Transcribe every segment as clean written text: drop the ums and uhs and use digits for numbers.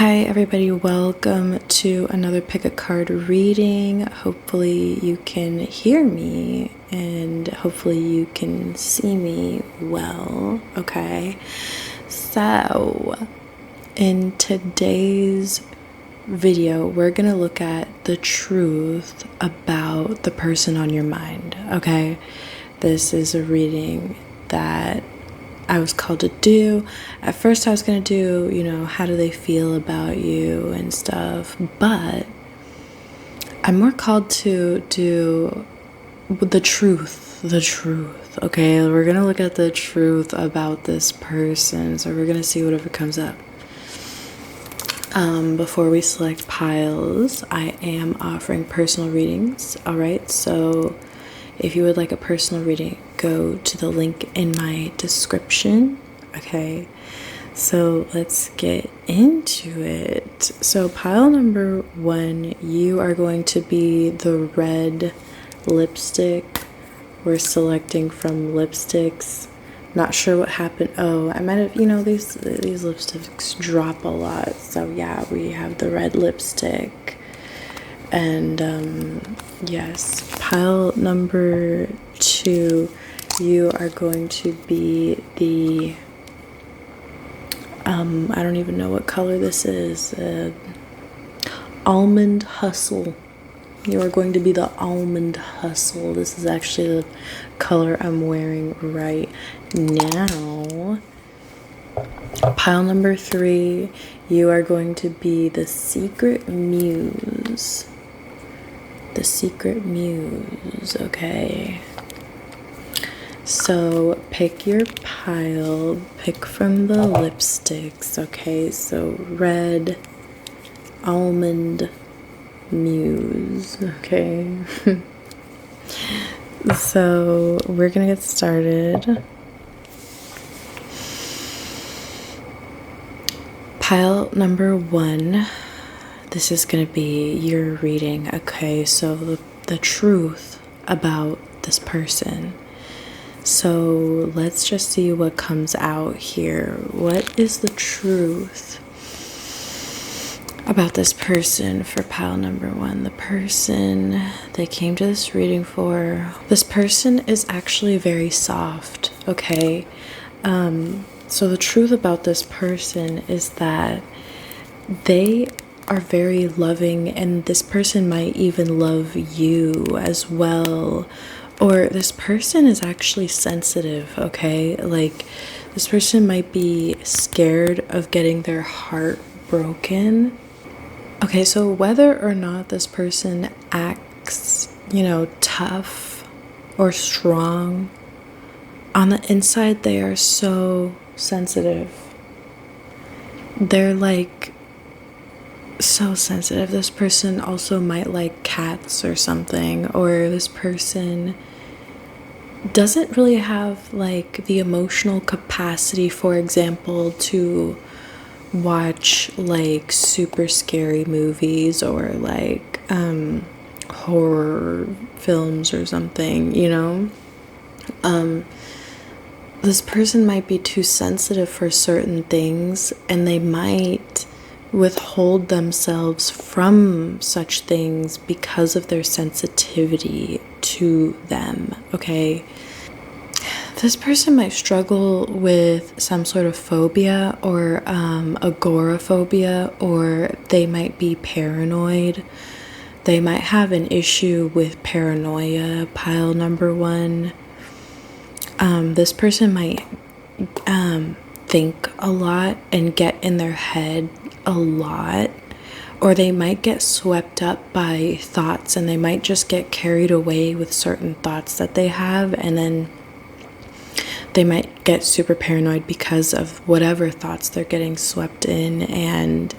Hi everybody, welcome to another pick a card reading. Hopefully you can hear me and hopefully you can see me well, okay? So, in today's video, we're gonna look at the truth about the person on your mind, okay? This is a reading that I was called to do. At first I was going to do, how do they feel about you and stuff, but I'm more called to do the truth, okay? We're going to look at the truth about this person, so we're going to see whatever comes up. Before we select piles, I am offering personal readings, alright? So if you would like a personal reading, go to the link in my description. Okay, so let's get into it. So pile number 1, you are going to be the red lipstick. We're selecting from lipsticks. Not sure what happened. Oh, I might have, these lipsticks drop a lot. So yeah, we have the red lipstick. And yes, pile number 2, you are going to be the I don't even know what color this is. Almond Hustle. You are going to be the Almond Hustle. This is actually the color I'm wearing right now. Pile number 3, you are going to be the Secret Muse. The Secret Muse, okay. So pick your pile, pick from the lipsticks, okay? So red, almond, muse, okay? So we're gonna get started. Pile number 1. This is going to be your reading, okay? So the truth about this person. So let's just see what comes out here. What is the truth about this person for pile number 1? The person they came to this reading for. This person is actually very soft, okay? So the truth about this person is that they are very loving, and this person might even love you as well, or this person is actually sensitive, okay? Like this person might be scared of getting their heart broken. Okay, so whether or not this person acts, tough or strong, on the inside they are so sensitive. They're like so sensitive. This person also might like cats or something, or this person doesn't really have like the emotional capacity, for example, to watch like super scary movies or like horror films or something, this person might be too sensitive for certain things, and they might withhold themselves from such things because of their sensitivity to them, okay? This person might struggle with some sort of phobia or agoraphobia, or they might be paranoid. They might have an issue with paranoia, pile number 1. This person might think a lot and get in their head a lot, or they might get swept up by thoughts, and they might just get carried away with certain thoughts that they have, and then they might get super paranoid because of whatever thoughts they're getting swept in, and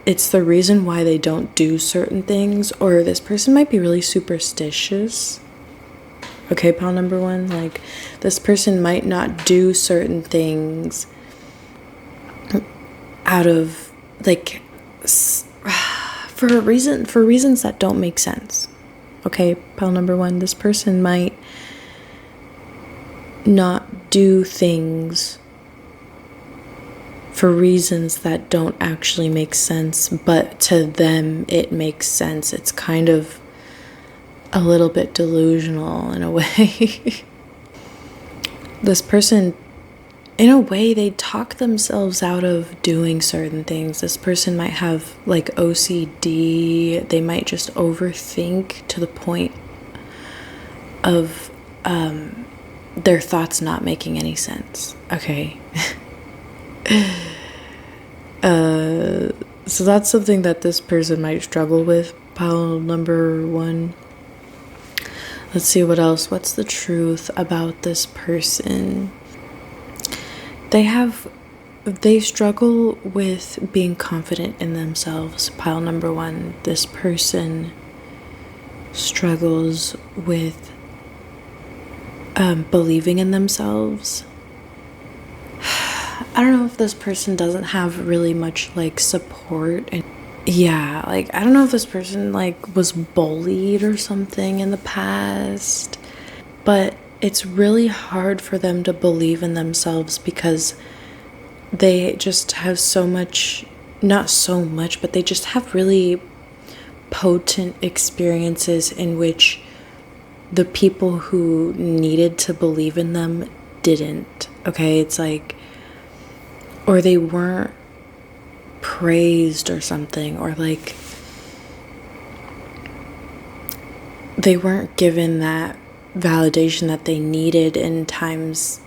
it's the reason why they don't do certain things. Or this person might be really superstitious. Okay, pile number 1, like this person might not do certain things out of like for reasons that don't make sense. Okay, pile number 1, this person might not do things for reasons that don't actually make sense, but to them it makes sense. It's kind of a little bit delusional in a way. This person, in a way, they talk themselves out of doing certain things. This person might have like OCD. They might just overthink to the point of their thoughts not making any sense. Okay. So that's something that this person might struggle with. Pile number 1. Let's see what else. What's the truth about this person? They struggle with being confident in themselves. Pile number 1. This person struggles with believing in themselves. I don't know if this person doesn't have really much like support, and yeah, like I don't know if this person like was bullied or something in the past, but it's really hard for them to believe in themselves because they just have so much, not so much, but they just have really potent experiences in which the people who needed to believe in them didn't. Okay, it's like, or they weren't praised or something, or like they weren't given that validation that they needed at times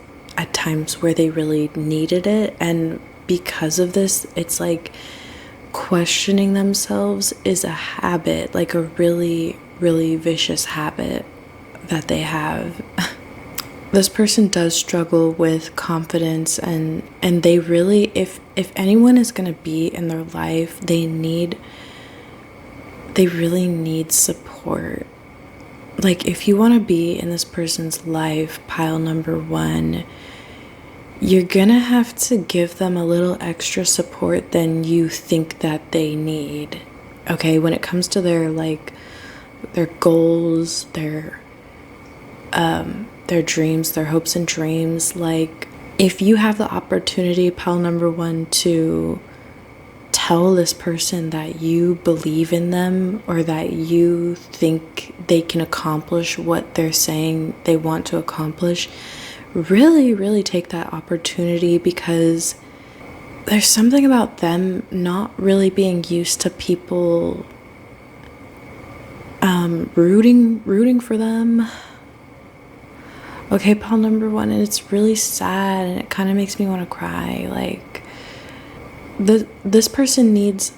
where they really needed it. And because of this, it's like questioning themselves is a habit, like a really, really vicious habit that they have. This person does struggle with confidence, and they really, if anyone is going to be in their life, they really need support. Like if you want to be in this person's life, pile number 1, you're going to have to give them a little extra support than you think that they need. Okay, when it comes to their goals, their dreams, their hopes and dreams. Like if you have the opportunity, pile number 1, to tell this person that you believe in them, or that you think they can accomplish what they're saying they want to accomplish, really, really take that opportunity, because there's something about them not really being used to people rooting for them. Okay, pile number 1, and it's really sad, and it kind of makes me want to cry. Like, this person needs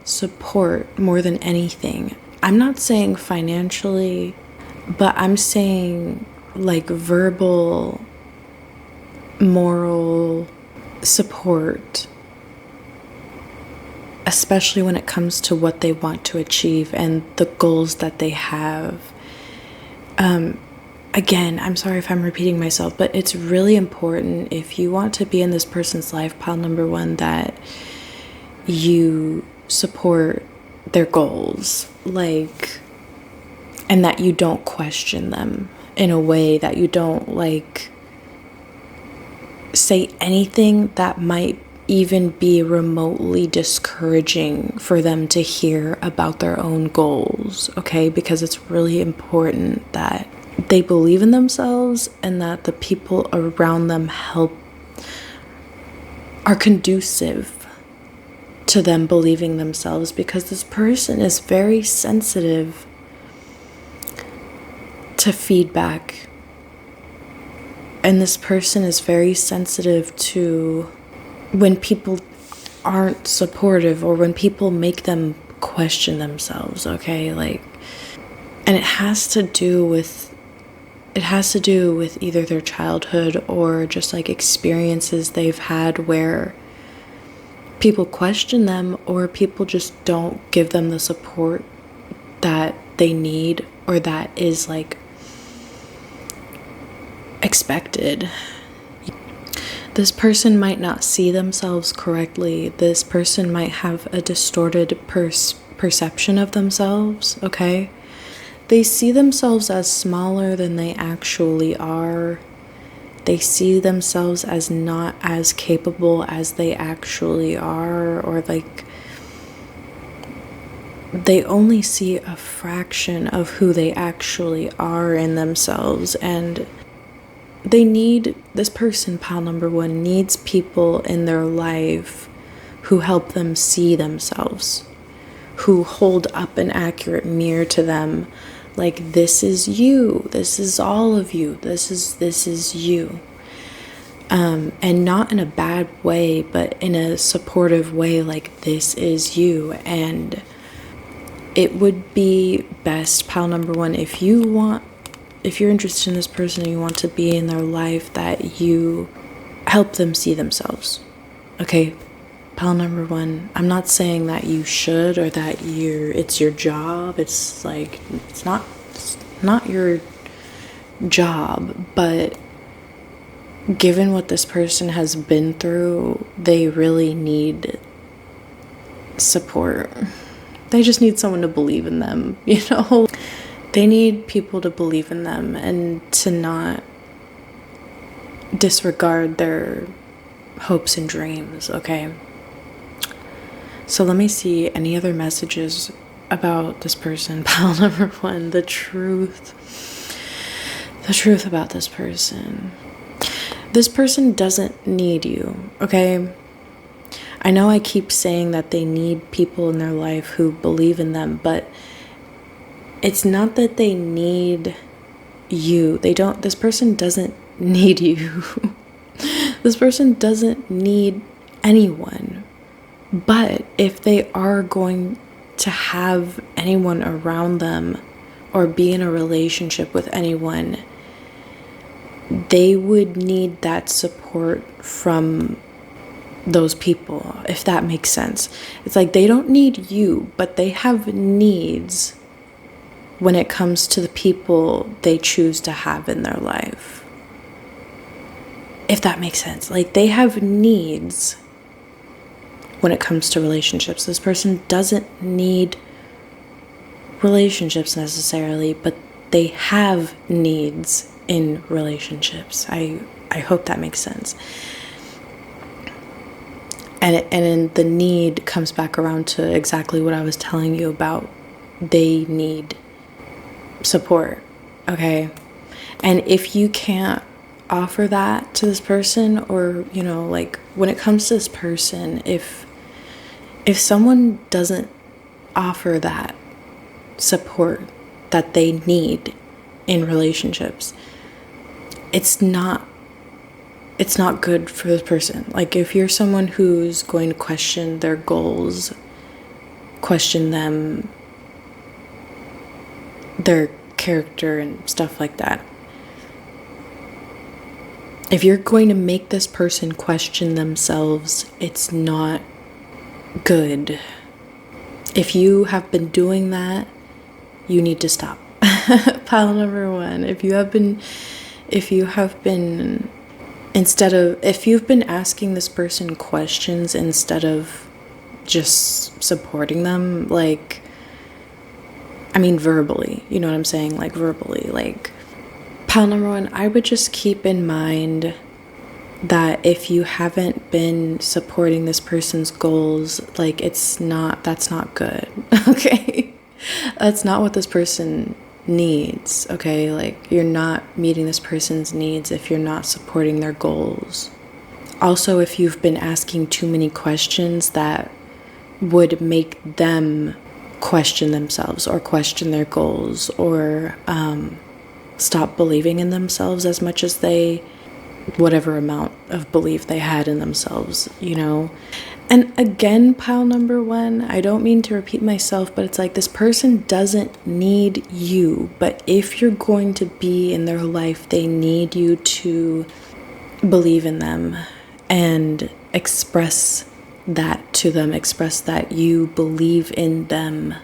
support more than anything. I'm not saying financially, but I'm saying like verbal, moral support, especially when it comes to what they want to achieve and the goals that they have. Again, I'm sorry if I'm repeating myself, but it's really important, if you want to be in this person's life, pile number 1, that you support their goals, like, and that you don't question them in a way that you don't like say anything that might even be remotely discouraging for them to hear about their own goals. Okay, because it's really important that they believe in themselves, and that the people around them are conducive to them believing themselves, because this person is very sensitive to feedback, and this person is very sensitive to when people aren't supportive, or when people make them question themselves. Okay, like, and it has to do with either their childhood or just like experiences they've had where people question them, or people just don't give them the support that they need, or that is like expected. This person might not see themselves correctly. This person might have a distorted perception of themselves, okay? They see themselves as smaller than they actually are. they see themselves as not as capable as they actually are, or like they only see a fraction of who they actually are in themselves. And this person, pile number one, needs people in their life who help them see themselves, who hold up an accurate mirror to them, like, this is you, this is all of you, this is you. And not in a bad way, but in a supportive way, like, this is you. And it would be best, pile number one, if you're interested in this person and you want to be in their life, that you help them see themselves. Okay, pile number one, I'm not saying that you should, or that it's your job. It's like, it's not your job, but given what this person has been through, they really need support. They just need someone to believe in them, you know? They need people to believe in them and to not disregard their hopes and dreams, okay? So let me see any other messages about this person. Pile number one, the truth about this person. This person doesn't need you, okay? I know I keep saying that they need people in their life who believe in them, but it's not that they need you. This person doesn't need you. This person doesn't need anyone. But if they are going to have anyone around them or be in a relationship with anyone, they would need that support from those people, if that makes sense. It's like they don't need you, but they have needs when it comes to the people they choose to have in their life. If that makes sense. Like, they have needs when it comes to relationships. This person doesn't need relationships necessarily, but they have needs in relationships. I hope that makes sense. And the need comes back around to exactly what I was telling you about. They need support, okay? And if you can't offer that to this person, or, you know, like, when it comes to this person, if someone doesn't offer that support that they need in relationships, it's not good for this person. Like, if you're someone who's going to question their goals, question them, their character and stuff like that, if you're going to make this person question themselves, it's not good. If you have been doing that, you need to stop. Pile number one, if you've been asking this person questions instead of just supporting them, like, I mean, verbally, you know what I'm saying? Like, verbally, like, pile number one, I would just keep in mind that if you haven't been supporting this person's goals, like, that's not good, okay? That's not what this person needs, okay? Like, you're not meeting this person's needs if you're not supporting their goals. Also, if you've been asking too many questions that would make them question themselves or question their goals, or stop believing in themselves as much as whatever amount of belief they had in themselves, you know? And again, pile number one, I don't mean to repeat myself, but it's like, this person doesn't need you, but if you're going to be in their life, they need you to believe in them and express that to them, express that you believe in them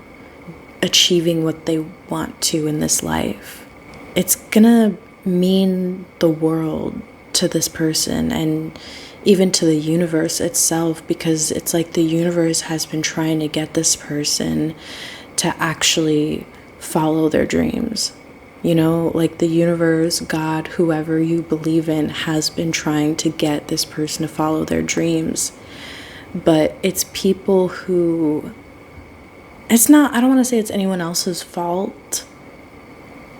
achieving what they want to in this life. It's gonna mean the world to this person, and even to the universe itself, because it's like the universe has been trying to get this person to actually follow their dreams. You know, like the universe, God, whoever you believe in, has been trying to get this person to follow their dreams. But it's people who, it's not, I don't want to say it's anyone else's fault.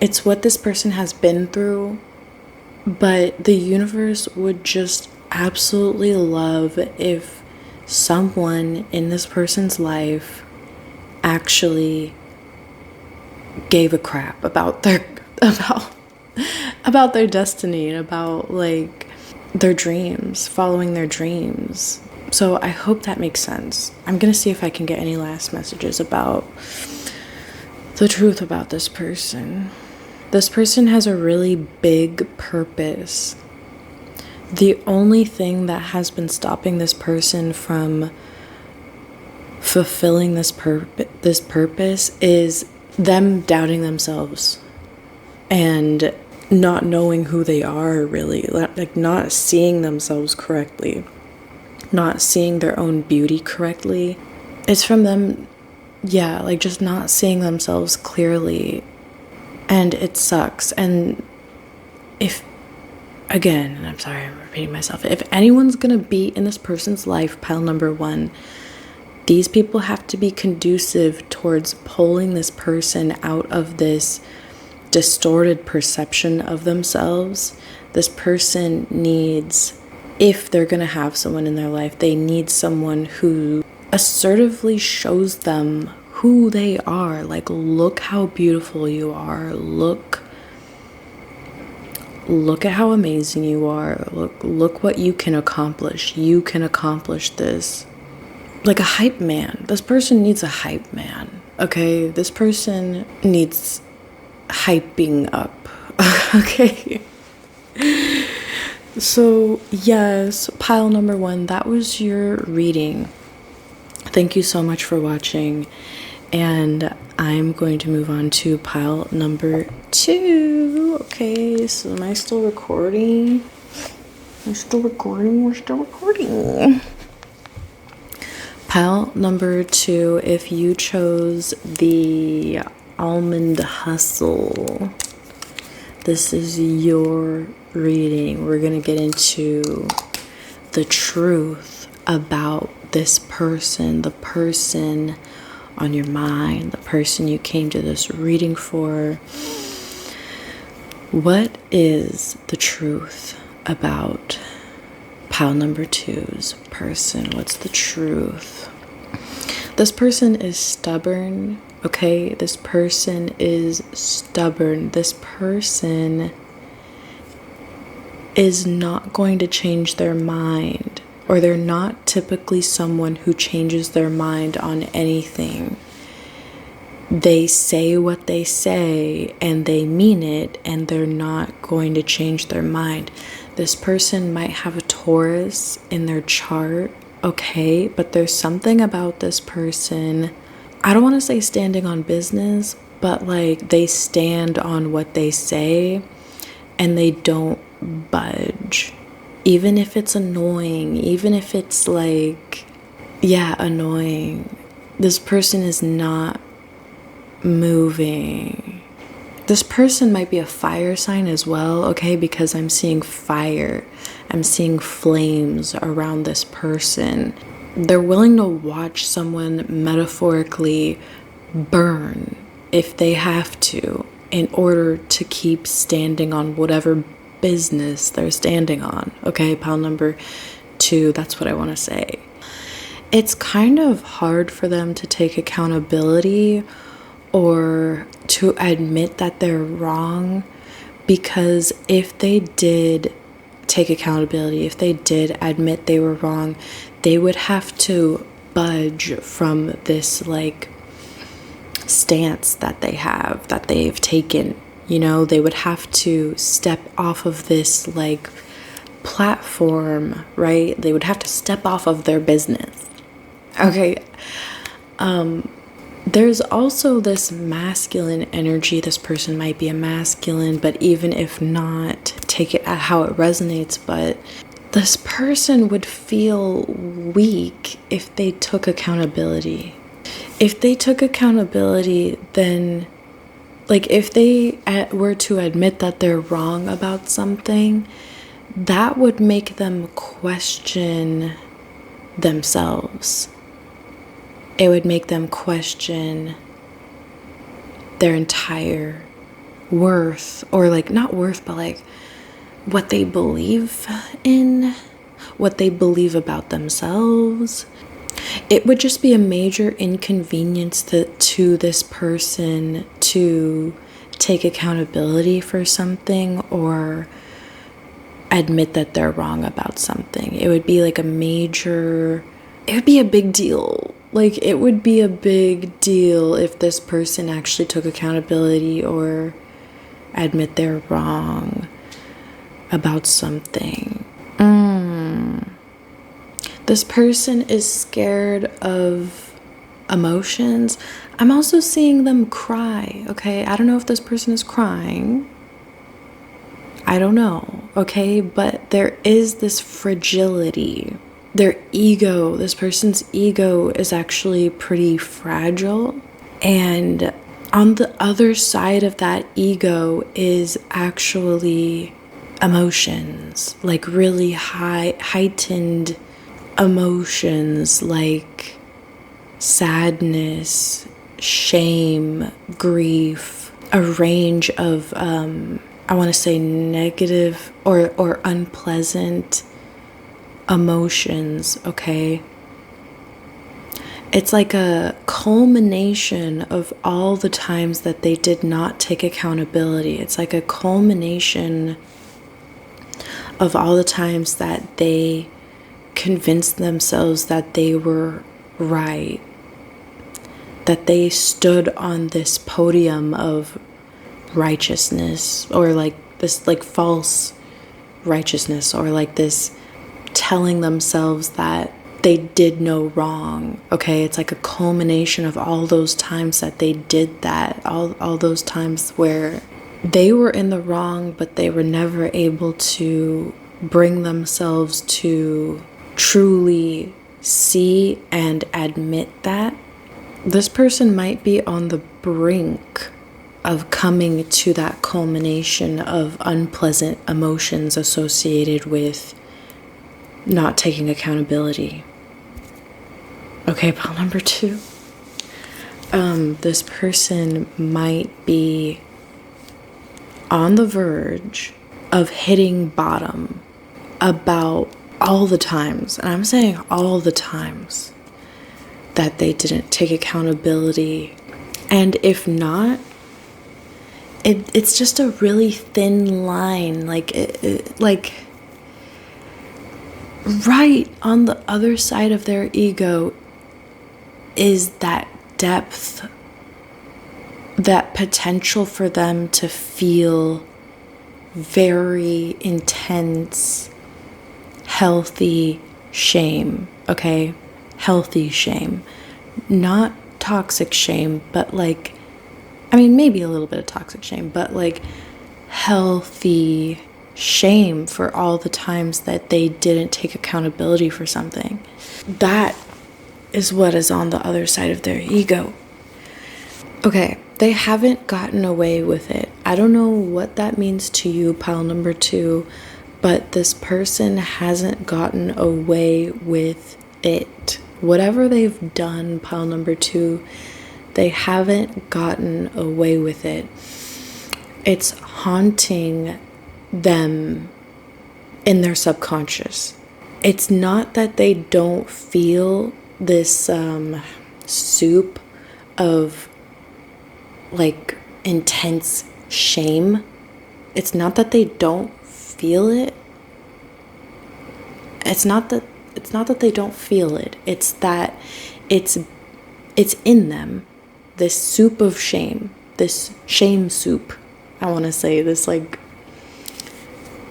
It's what this person has been through. But the universe would just absolutely love if someone in this person's life actually gave a crap about their about their destiny and about like their dreams, following their dreams. So I hope that makes sense. I'm gonna see if I can get any last messages about the truth about this person. This person has a really big purpose. The only thing that has been stopping this person from fulfilling this purpose is them doubting themselves and not knowing who they are, really, like not seeing themselves correctly, not seeing their own beauty correctly. It's from them, yeah, like just not seeing themselves clearly, and it sucks. And if, again, and I'm sorry I'm repeating myself, if anyone's gonna be in this person's life, pile number one, these people have to be conducive towards pulling this person out of this distorted perception of themselves. This person needs, if they're going to have someone in their life, they need someone who assertively shows them who they are. Like, look how beautiful you are. Look at how amazing you are. Look what you can accomplish. You can accomplish this. Like a hype man. This person needs a hype man. Okay? This person needs hyping up. Okay? So, yes, pile number one, that was your reading. Thank you so much for watching. And I'm going to move on to pile number two. Okay, so am I still recording? We're still recording. Pile number two, if you chose the Almond Hustle, this is your reading. We're going to get into the truth about this person, the person on your mind, the person you came to this reading for. What is the truth about pile number two's person? What's the truth? This person is stubborn, okay? This person is stubborn. This person is not going to change their mind, or they're not typically someone who changes their mind on anything. They say what they say and they mean it, and they're not going to change their mind. This person might have a Taurus in their chart, okay, but there's something about this person, I don't want to say standing on business, but like they stand on what they say and they don't budge. Even if it's annoying, even if it's like, yeah, annoying, this person is not moving. This person might be a fire sign as well, okay, because I'm seeing fire. I'm seeing flames around this person. They're willing to watch someone metaphorically burn if they have to in order to keep standing on whatever business they're standing on. Okay, pile number two, that's what I want to say. It's kind of hard for them to take accountability or to admit that they're wrong, because if they did take accountability, if they did admit they were wrong, they would have to budge from this like stance that they have, that they've taken. You know, they would have to step off of this like platform, right? They would have to step off of their business. Okay. There's also this masculine energy. This person might be a masculine, but even if not, take it at how it resonates. But this person would feel weak if they took accountability. If they took accountability, then Like, if they were to admit that they're wrong about something, that would make them question themselves. It would make them question their entire worth, or like, not worth, but like what they believe in, what they believe about themselves. It would just be a major inconvenience to this person to take accountability for something or admit that they're wrong about something. It would be like it would be a big deal. Like, it would be a big deal if this person actually took accountability or admit they're wrong about something. This person is scared of emotions. I'm also seeing them cry, okay? I don't know if this person is crying. I don't know, okay? But there is this fragility. Their ego, this person's ego is actually pretty fragile. And on the other side of that ego is actually emotions, like really heightened emotions like sadness, shame, grief, a range of I want to say negative or unpleasant emotions, okay? It's like a culmination of all the times that they did not take accountability. It's like a culmination of all the times that they convinced themselves that they were right, that they stood on this podium of righteousness, or like this like false righteousness, or like this telling themselves that they did no wrong. Okay, it's like a culmination of all those times that they did that, all those times where they were in the wrong, but they were never able to bring themselves to truly see and admit that. This person might be on the brink of coming to that culmination of unpleasant emotions associated with not taking accountability. Okay, pile number 2. This person might be on the verge of hitting bottom about all the times, and I'm saying all the times, that they didn't take accountability. And if not, it's just a really thin line, like like right on the other side of their ego is that depth, that potential for them to feel very intense, healthy shame, okay? Healthy shame. Not toxic shame, but like, I mean, maybe a little bit of toxic shame, but like healthy shame for all the times that they didn't take accountability for something. That is what is on the other side of their ego. Okay, they haven't gotten away with it. I don't know what that means to you, pile number 2, but this person hasn't gotten away with it. Whatever they've done, pile number 2, they haven't gotten away with it. It's haunting them in their subconscious. It's not that they don't feel this soup of like intense shame. It's not that they don't feel it. It's not that they don't feel it. It's that it's in them. This soup of shame, this shame soup. I want to say this like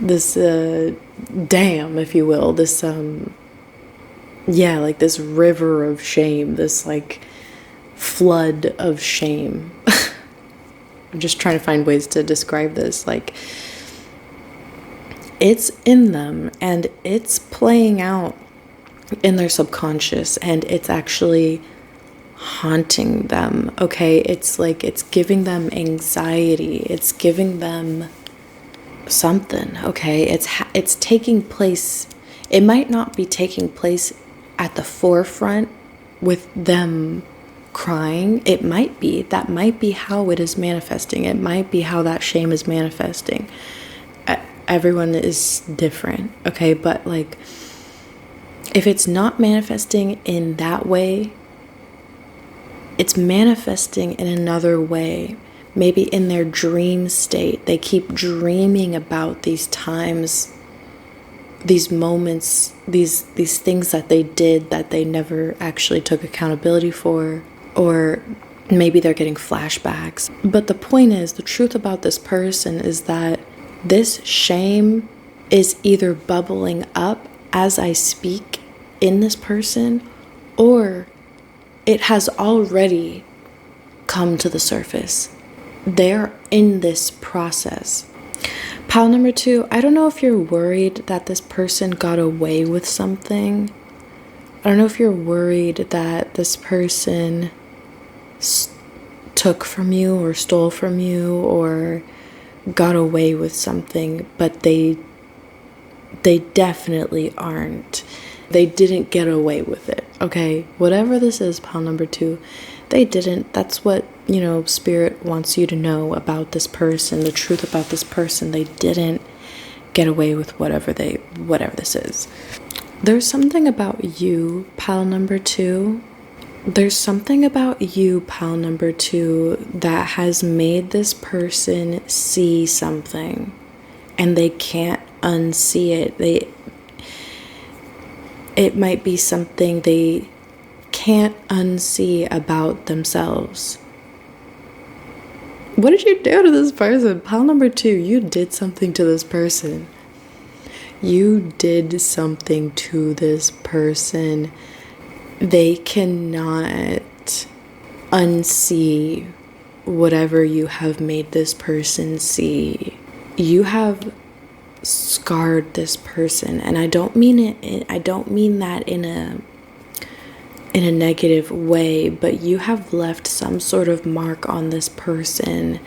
this dam, if you will, this like this river of shame, this like flood of shame. I'm just trying to find ways to describe this. Like, it's in them and it's playing out in their subconscious, and it's actually haunting them, okay? It's like it's giving them anxiety. It's giving them something, okay? It's taking place. It might not be taking place at the forefront with them crying. It might be. That might be how it is manifesting. It might be how that shame is manifesting. Everyone is different, okay? But like, if it's not manifesting in that way, it's manifesting in another way. Maybe in their dream state, they keep dreaming about these times, these moments, these things that they did that they never actually took accountability for, or maybe they're getting flashbacks. But the point is, the truth about this person is that this shame is either bubbling up as I speak in this person, or it has already come to the surface. They're in this process. Pile number 2, I don't know if you're worried that this person got away with something. I don't know if you're worried that this person took from you or stole from you or got away with something, but they definitely aren't. They didn't get away with it, okay? Whatever this is, pile number 2, they didn't. That's what, Spirit wants you to know about this person, the truth about this person. They didn't get away with whatever this is. There's something about you, pile number 2. There's something about you, pile number 2, that has made this person see something, and they can't unsee it. It might be something they can't unsee about themselves. What did you do to this person? Pile number 2, you did something to this person. You did something to this person. They cannot unsee whatever you have made this person see. You have scarred this person, and I don't mean that in a negative way, but you have left some sort of mark on this person,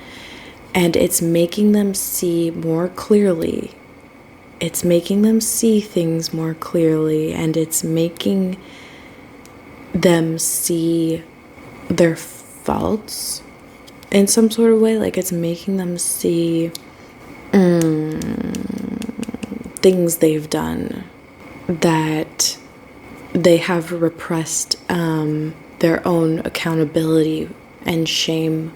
and it's making them see more clearly. It's making them see things more clearly, and it's making them see their faults in some sort of way. Like, it's making them see things they've done that they have repressed their own accountability and shame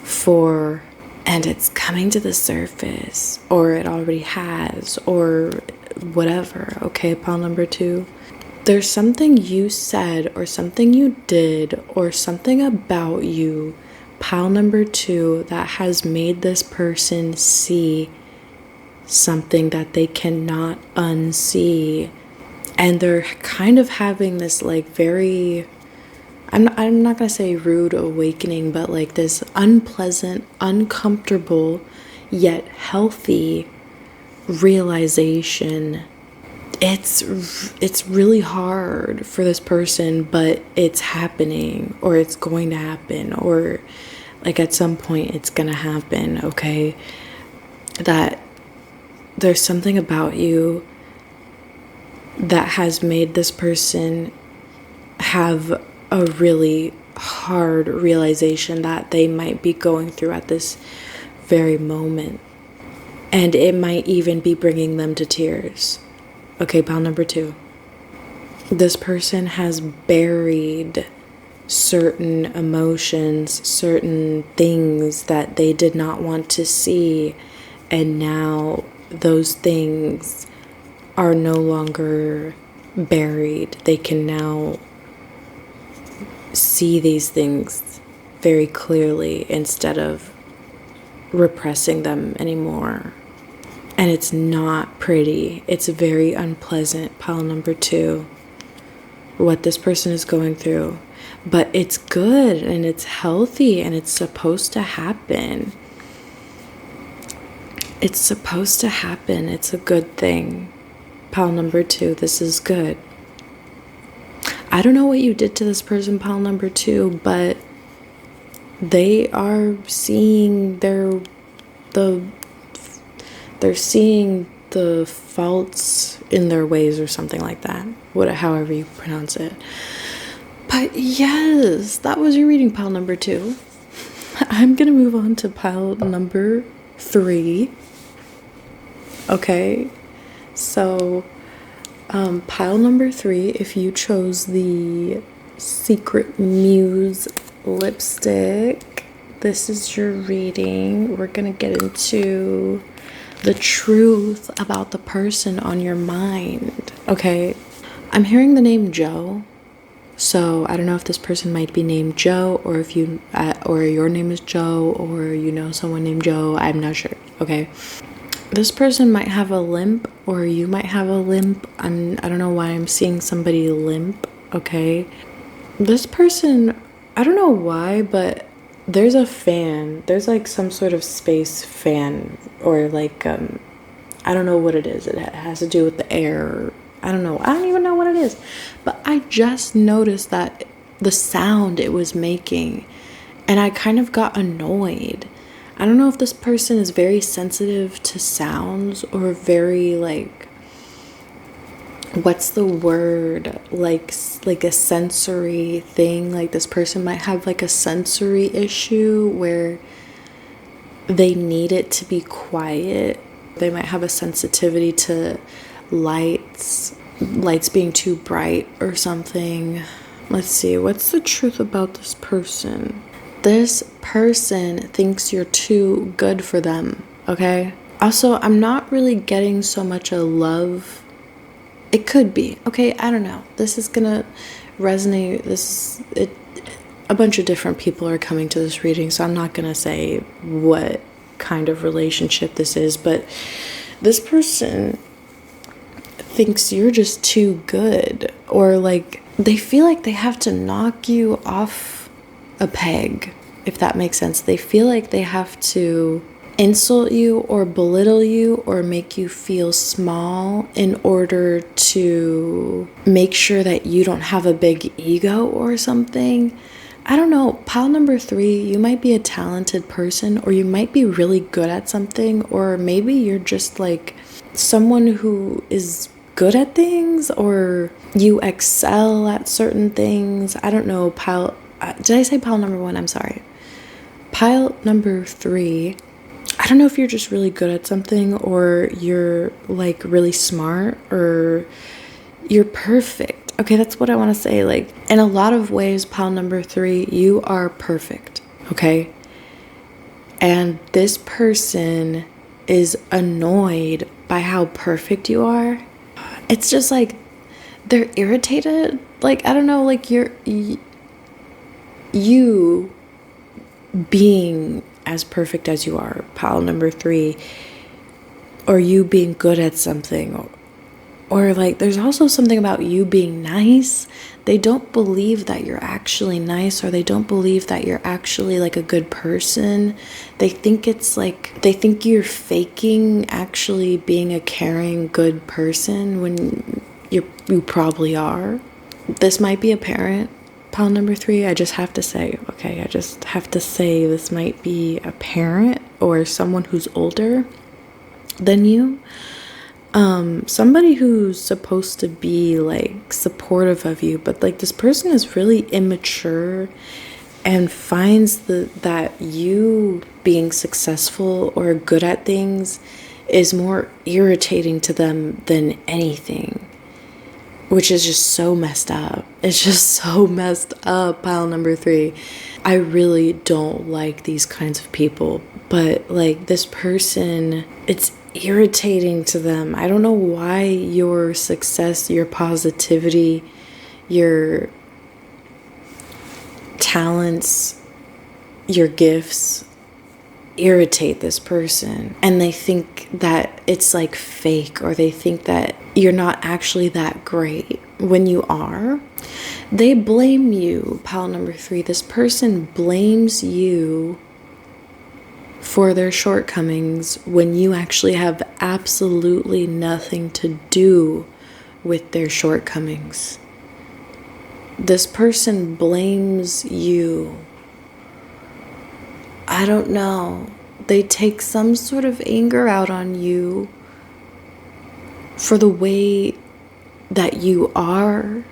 for, and it's coming to the surface, or it already has, or whatever. Okay, pile number 2. There's something you said, or something you did, or something about you, pile number 2, that has made this person see something that they cannot unsee. And they're kind of having this like very, I'm not going to say rude awakening, but like this unpleasant, uncomfortable, yet healthy realization. It's really hard for this person, but it's happening, or it's going to happen, or like at some point it's going to happen, okay? That there's something about you that has made this person have a really hard realization that they might be going through at this very moment. And it might even be bringing them to tears. Okay, pile number 2. This person has buried certain emotions, certain things that they did not want to see, and now those things are no longer buried. They can now see these things very clearly instead of repressing them anymore. And it's not pretty. It's very unpleasant, pile number 2, what this person is going through. But it's good, and it's healthy, and it's supposed to happen. It's supposed to happen. It's a good thing. Pile number 2, this is good. I don't know what you did to this person, pile number 2, but they are seeing they're seeing the faults in their ways or something like that. However you pronounce it. But yes, that was your reading, pile number 2. I'm gonna move on to pile number 3. Okay, so pile number 3, if you chose the Secret Muse lipstick, this is your reading. We're gonna get into the truth about the person on your mind. Okay, I'm hearing the name Joe, so I don't know if this person might be named Joe, or if you or your name is Joe, or you know someone named Joe. I'm not sure. Okay, this person might have a limp, or you might have a limp. I don't know why I'm seeing somebody limp. Okay, this person, I don't know why, but there's a fan. There's like some sort of space fan, or like I don't know what it is. It has to do with the air. I don't know. I don't even know what it is. But I just noticed that the sound it was making, and I kind of got annoyed. I don't know if this person is very sensitive to sounds, or very like, what's the word, like a sensory thing. Like this person might have like a sensory issue where they need it to be quiet. They might have a sensitivity to lights being too bright or something. Let's see, what's the truth about this person? This person thinks you're too good for them. Okay, also, I'm not really getting so much a love. It could be, okay, I don't know. This is gonna resonate. A bunch of different people are coming to this reading, so I'm not gonna say what kind of relationship this is, but this person thinks you're just too good, or like they feel like they have to knock you off a peg, if that makes sense. They feel like they have to insult you or belittle you or make you feel small in order to make sure that you don't have a big ego or something. I don't know. Pile number 3, you might be a talented person, or you might be really good at something, or maybe you're just like someone who is good at things, or you excel at certain things. I don't know. Did I say pile number 1? I'm sorry. Pile number 3, I don't know if you're just really good at something, or you're like really smart, or you're perfect. Okay, that's what I want to say. Like, in a lot of ways, pile number 3, you are perfect. Okay, and this person is annoyed by how perfect you are. It's just like they're irritated. Like, I don't know, like you being as perfect as you are, pile number 3, or you being good at something, or like there's also something about you being nice. They don't believe that you're actually nice, or they don't believe that you're actually like a good person. They think it's like, they think you're faking actually being a caring, good person when you probably are. This might be a parent, pile number 3. I just have to say, okay, this might be a parent or someone who's older than you. Somebody who's supposed to be like supportive of you, but like this person is really immature and finds that you being successful or good at things is more irritating to them than anything, which is just so messed up. It's just so messed up, pile number 3. I really don't like these kinds of people, but like this person, it's irritating to them. I don't know why your success, your positivity, your talents, your gifts irritate this person, and they think that it's like fake, or they think that you're not actually that great when you are. They blame you, pile number 3. This person blames you for their shortcomings when you actually have absolutely nothing to do with their shortcomings. This person blames you. I don't know. They take some sort of anger out on you for the way that you are,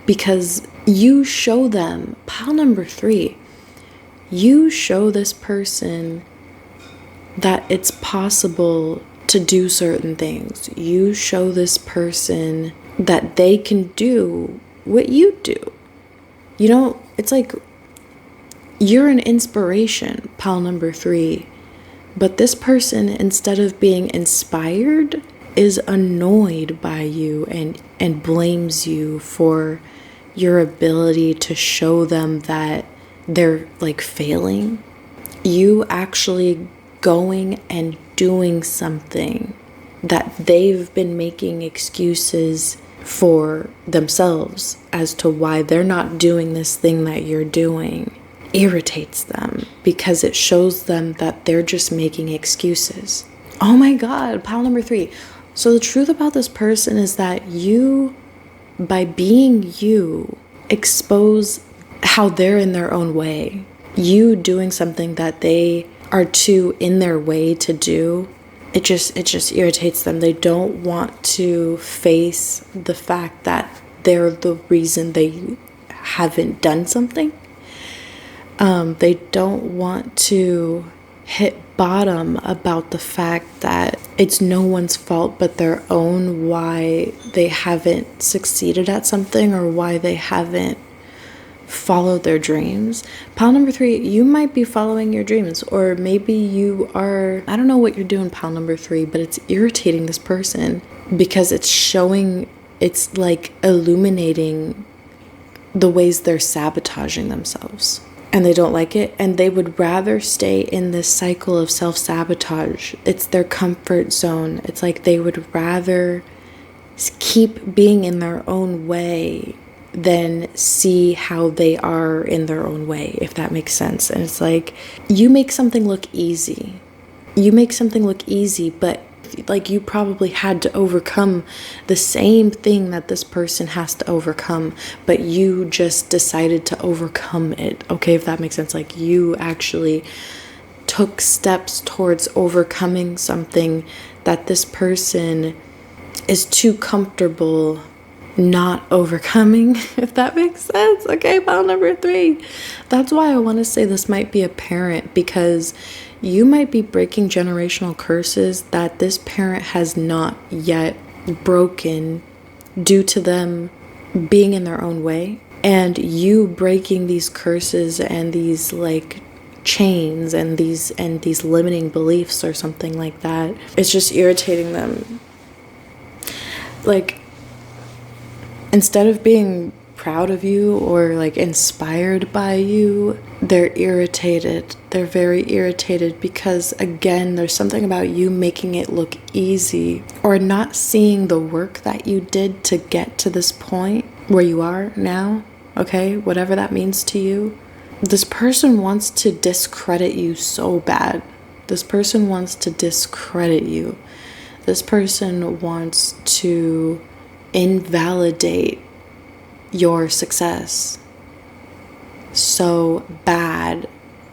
because you show them, pile number 3, you show this person that it's possible to do certain things. You show this person that they can do what you do. You know, it's like you're an inspiration, pile number 3. But this person, instead of being inspired, is annoyed by you and blames you for your ability to show them that they're like failing. You actually going and doing something that they've been making excuses for themselves as to why they're not doing this thing that you're doing irritates them, because it shows them that they're just making excuses. Oh my God, pile number 3. So the truth about this person is that you, by being you, expose how they're in their own way. You doing something that they are too in their way to do, it just irritates them. They don't want to face the fact that they're the reason they haven't done something. They don't want to hit bottom about the fact that it's no one's fault but their own why they haven't succeeded at something or why they haven't followed their dreams. Pile number 3, you might be following your dreams, or maybe you are, I don't know what you're doing, pile number 3, but it's irritating this person because it's showing, it's like illuminating the ways they're sabotaging themselves. And they don't like it, and they would rather stay in this cycle of self-sabotage. It's their comfort zone. It's like they would rather keep being in their own way than see how they are in their own way, if that makes sense. And it's like, you make something look easy. You make something look easy, but like you probably had to overcome the same thing that this person has to overcome, but you just decided to overcome it. Okay, if that makes sense. Like you actually took steps towards overcoming something that this person is too comfortable not overcoming, if that makes sense. Okay, pile number 3. That's why I want to say this might be a parent, because you might be breaking generational curses that this parent has not yet broken due to them being in their own way. And you breaking these curses and these like chains and these limiting beliefs or something like that, it's just irritating them. Like, instead of being proud of you or like inspired by you, they're irritated. They're very irritated because, again, there's something about you making it look easy or not seeing the work that you did to get to this point where you are now. Okay, whatever that means to you. This person wants to discredit you so bad. This person wants to discredit you. This person wants to invalidate your success so bad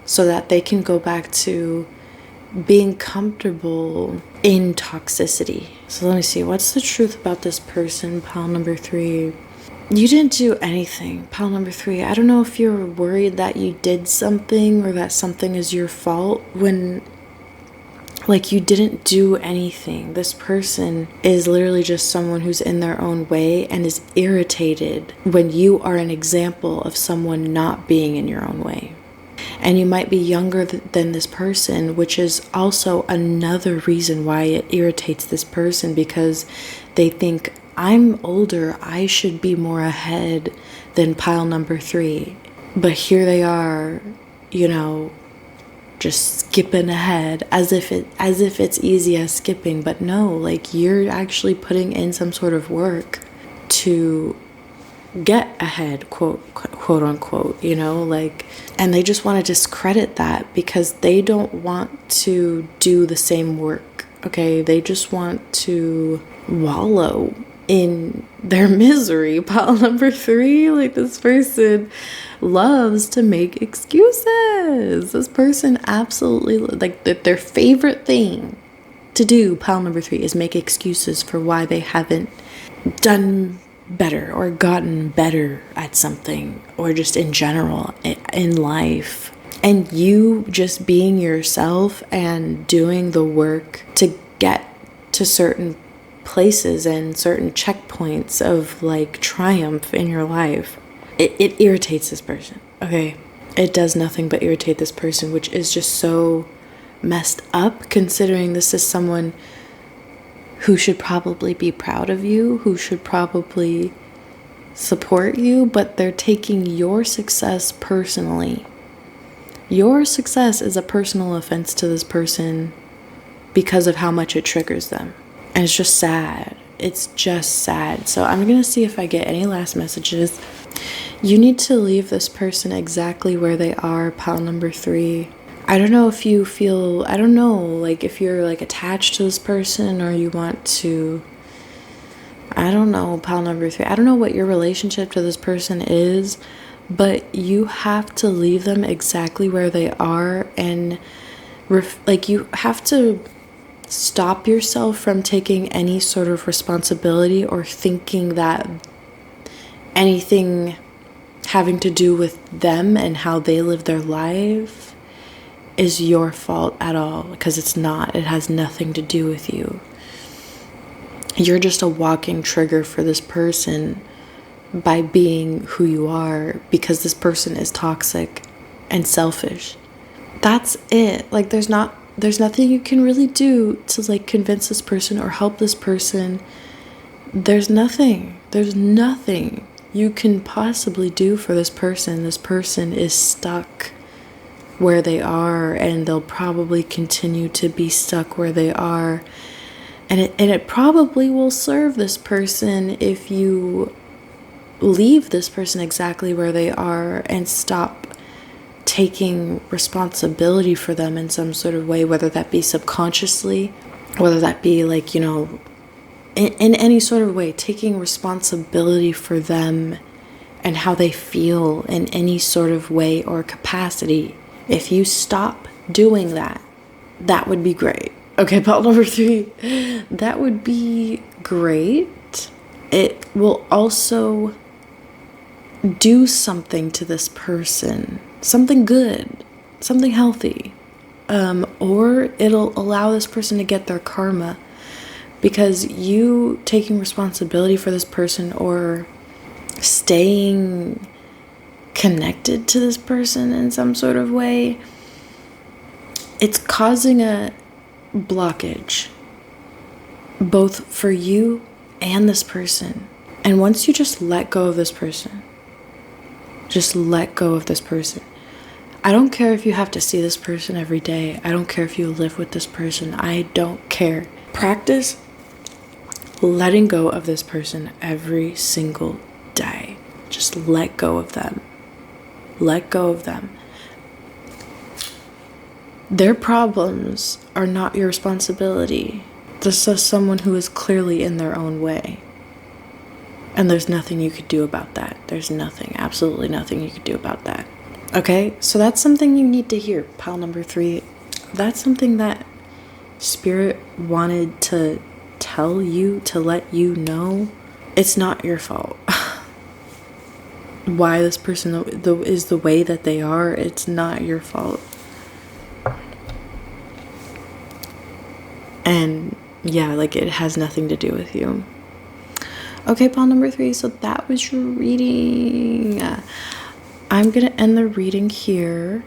so that they can go back to being comfortable in toxicity. So let me see, what's the truth about this person, pile number 3? You didn't do anything, pile number 3. I don't know if you're worried that you did something or that something is your fault when like you didn't do anything. This person is literally just someone who's in their own way and is irritated when you are an example of someone not being in your own way. And you might be younger than this person, which is also another reason why it irritates this person, because they think, I'm older, I should be more ahead than pile number 3. But here they are, you know, just skipping ahead as if it's easy as skipping. But no, like you're actually putting in some sort of work to get ahead, quote unquote, you know, like, and they just want to discredit that because they don't want to do the same work. Okay, they just want to wallow in their misery. Pile number 3, like, this person loves to make excuses. This person absolutely, like, their favorite thing to do, pile number 3, is make excuses for why they haven't done better or gotten better at something, or just in general in life. And you just being yourself and doing the work to get to certain places and certain checkpoints of, like, triumph in your life, it irritates this person. Okay, it does nothing but irritate this person, which is just so messed up, considering this is someone who should probably be proud of you, who should probably support you, but they're taking your success personally. Your success is a personal offense to this person because of how much it triggers them. And it's just sad. It's just sad. So I'm going to see if I get any last messages. You need to leave this person exactly where they are, pile number 3. I don't know if you feel, I don't know, like, if you're, like, attached to this person, or you want to, I don't know, pile number 3. I don't know what your relationship to this person is, but you have to leave them exactly where they are, and like, you have to stop yourself from taking any sort of responsibility or thinking that anything having to do with them and how they live their life is your fault at all, because it's not. It has nothing to do with you. You're just a walking trigger for this person by being who you are, because this person is toxic and selfish. That's it. Like, there's nothing you can really do to, like, convince this person or help this person. There's nothing you can possibly do for this person. This person is stuck where they are, and they'll probably continue to be stuck where they are. And it probably will serve this person if you leave this person exactly where they are and stop taking responsibility for them in some sort of way, whether that be subconsciously, whether that be, like, you know, in any sort of way, taking responsibility for them and how they feel in any sort of way or capacity. If you stop doing that, that would be great. Okay, pile number 3, that would be great. It will also do something to this person, something good, something healthy, or it'll allow this person to get their karma, because you taking responsibility for this person or staying connected to this person in some sort of way, it's causing a blockage both for you and this person. And once you just let go of this person, I don't care if you have to see this person every day. I don't care if you live with this person. I don't care. Practice letting go of this person every single day. Just let go of them. Let go of them. Their problems are not your responsibility. This is someone who is clearly in their own way. And there's nothing you could do about that. There's nothing, absolutely nothing you could do about that. Okay? So that's something you need to hear, pile number 3. That's something that Spirit wanted to tell you, to let you know. It's not your fault. Why this person is the way that they are, it's not your fault. And yeah, like, it has nothing to do with you. Okay, pile number 3, so that was your reading. I'm gonna end the reading here.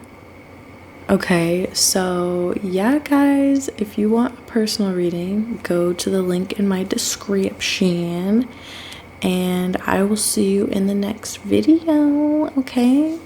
Okay, so yeah, guys, if you want a personal reading, go to the link in my description, and I will see you in the next video. Okay.